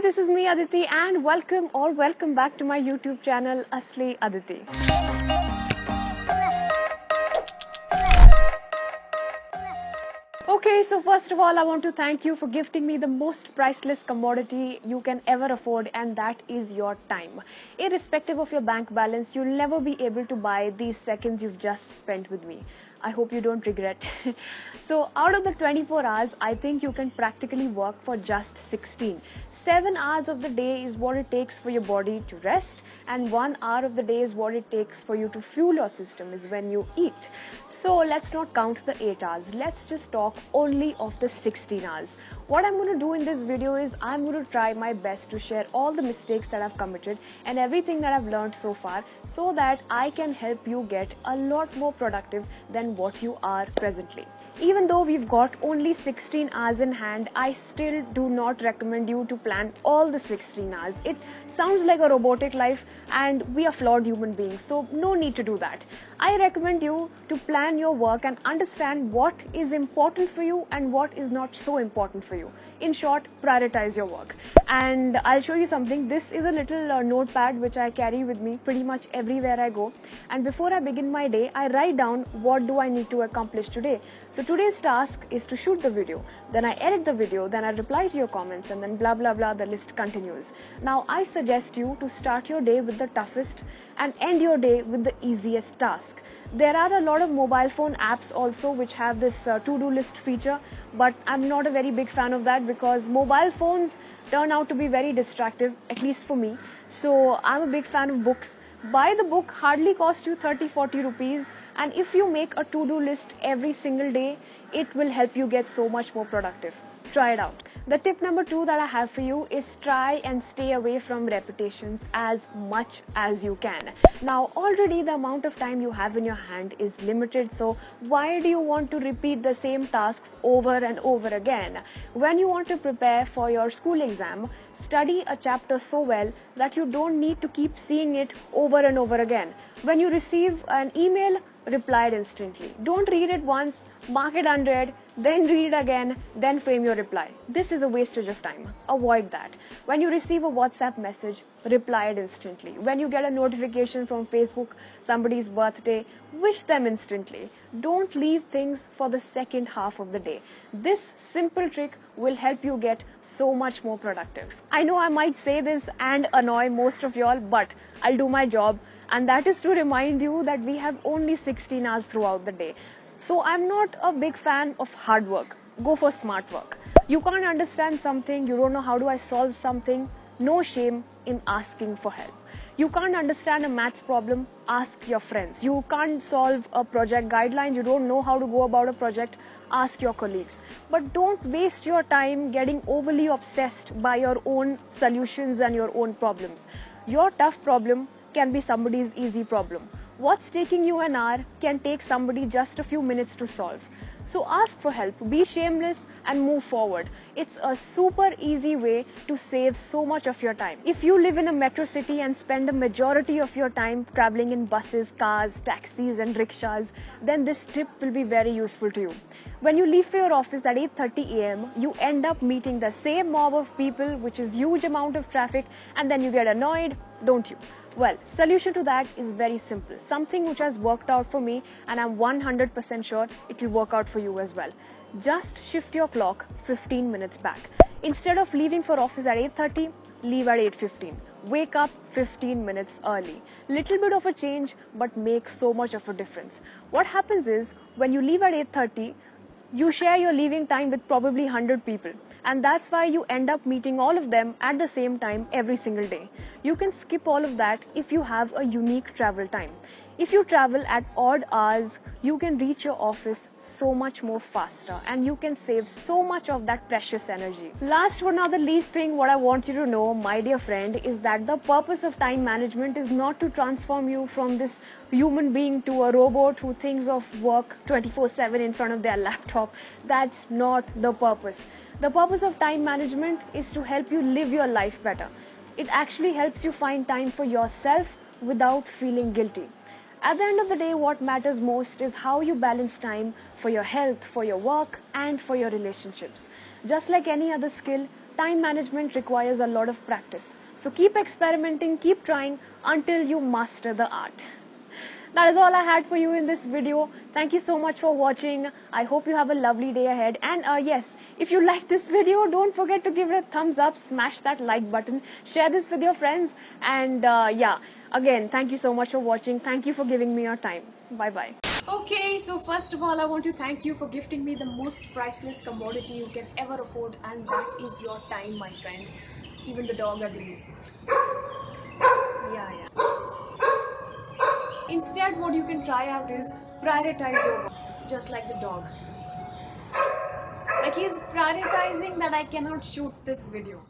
this is me Aditi and welcome back to my YouTube channel Asli Aditi. Okay, so first of all, I want to thank you for gifting me the most priceless commodity you can ever afford, and that is your time. Irrespective of your bank balance, you'll never be able to buy these seconds you've just spent with me. I hope you don't regret. So out of the 24 hours, I think you can practically work for just 16. 7 hours of the day is what it takes for your body to rest, and 1 hour of the day is what it takes for you to fuel your system, is when you eat. So let's not count the 8 hours. Let's just talk only of the 16 hours. What I'm going to do in this video is I'm going to try my best to share all the mistakes that I've committed and everything that I've learned so far, so that I can help you get a lot more productive than what you are presently. Even though we've got only 16 hours in hand, I still do not recommend you to plan all the 16 hours. It sounds like a robotic life, and we are flawed human beings, so no need to do that. I recommend you to plan your work and understand what is important for you and what is not so important for you. In short, prioritize your work. And I'll show you something. This is a little notepad which I carry with me pretty much everywhere I go. And before I begin my day, I write down what do I need to accomplish today. So today's task is to shoot the video. Then I edit the video, then I reply to your comments, and then blah blah blah, the list continues. Now I suggest you to start your day with the toughest and end your day with the easiest task. There are a lot of mobile phone apps also which have this to-do list feature, but I'm not a very big fan of that because mobile phones turn out to be very distractive, at least for me. So I'm a big fan of books. Buy the book, hardly cost you 30-40 rupees, and if you make a to-do list every single day, it will help you get so much more productive. Try it out. The tip number 2 that I have for you is try and stay away from repetitions as much as you can. Now already the amount of time you have in your hand is limited, so why do you want to repeat the same tasks over and over again? When you want to prepare for your school exam, study a chapter so well that you don't need to keep seeing it over and over again. When you receive an email, reply it instantly. Don't read it once, mark it unread, then read it again, then frame your reply. This is a wastage of time. Avoid that. When you receive a WhatsApp message, reply it instantly. When you get a notification from Facebook, somebody's birthday, wish them instantly. Don't leave things for the second half of the day. This simple trick will help you get so much more productive. I know I might say this and annoy most of y'all, but I'll do my job. And that is to remind you that we have only 16 hours throughout the day. So I'm not a big fan of hard work. Go for smart work. You can't understand something, you don't know how do I solve something, no shame in asking for help. You can't understand a maths problem, ask your friends. You can't solve a project guideline, you don't know how to go about a project, ask your colleagues. But don't waste your time getting overly obsessed by your own solutions and your own problems. Your tough problem can be somebody's easy problem. What's taking you an hour can take somebody just a few minutes to solve. So ask for help, be shameless and move forward. It's a super easy way to save so much of your time. If you live in a metro city and spend a majority of your time traveling in buses, cars, taxis and rickshaws, then this tip will be very useful to you. When you leave for your office at 8:30 a.m., you end up meeting the same mob of people, which is huge amount of traffic, and then you get annoyed, don't you? Well, solution to that is very simple. Something which has worked out for me, and I'm 100% sure it will work out for you as well. Just shift your clock 15 minutes back. Instead of leaving for office at 8:30, leave at 8:15. Wake up 15 minutes early. Little bit of a change, but makes so much of a difference. What happens is, when you leave at 8:30, you share your leaving time with probably 100 people, and that's why you end up meeting all of them at the same time every single day. You can skip all of that if you have a unique travel time. If you travel at odd hours, you can reach your office so much more faster, and you can save so much of that precious energy. Last but not the least thing, what I want you to know, my dear friend, is that the purpose of time management is not to transform you from this human being to a robot who thinks of work 24/7 in front of their laptop. That's not the purpose. The purpose of time management is to help you live your life better. It actually helps you find time for yourself without feeling guilty. At the end of the day, what matters most is how you balance time for your health, for your work, and for your relationships. Just like any other skill, time management requires a lot of practice. So keep experimenting, keep trying until you master the art. That is all I had for you in this video. Thank you so much for watching. I hope you have a lovely day ahead. And yes, if you like this video, don't forget to give it a thumbs up, smash that like button, share this with your friends. And yeah, again, thank you so much for watching. Thank you for giving me your time. Bye-bye. Okay, so first of all, I want to thank you for gifting me the most priceless commodity you can ever afford, and that is your time, my friend. Even the dog agrees. Yeah, yeah. Instead, what you can try out is prioritize your work, just like the dog. Like he's prioritizing that I cannot shoot this video.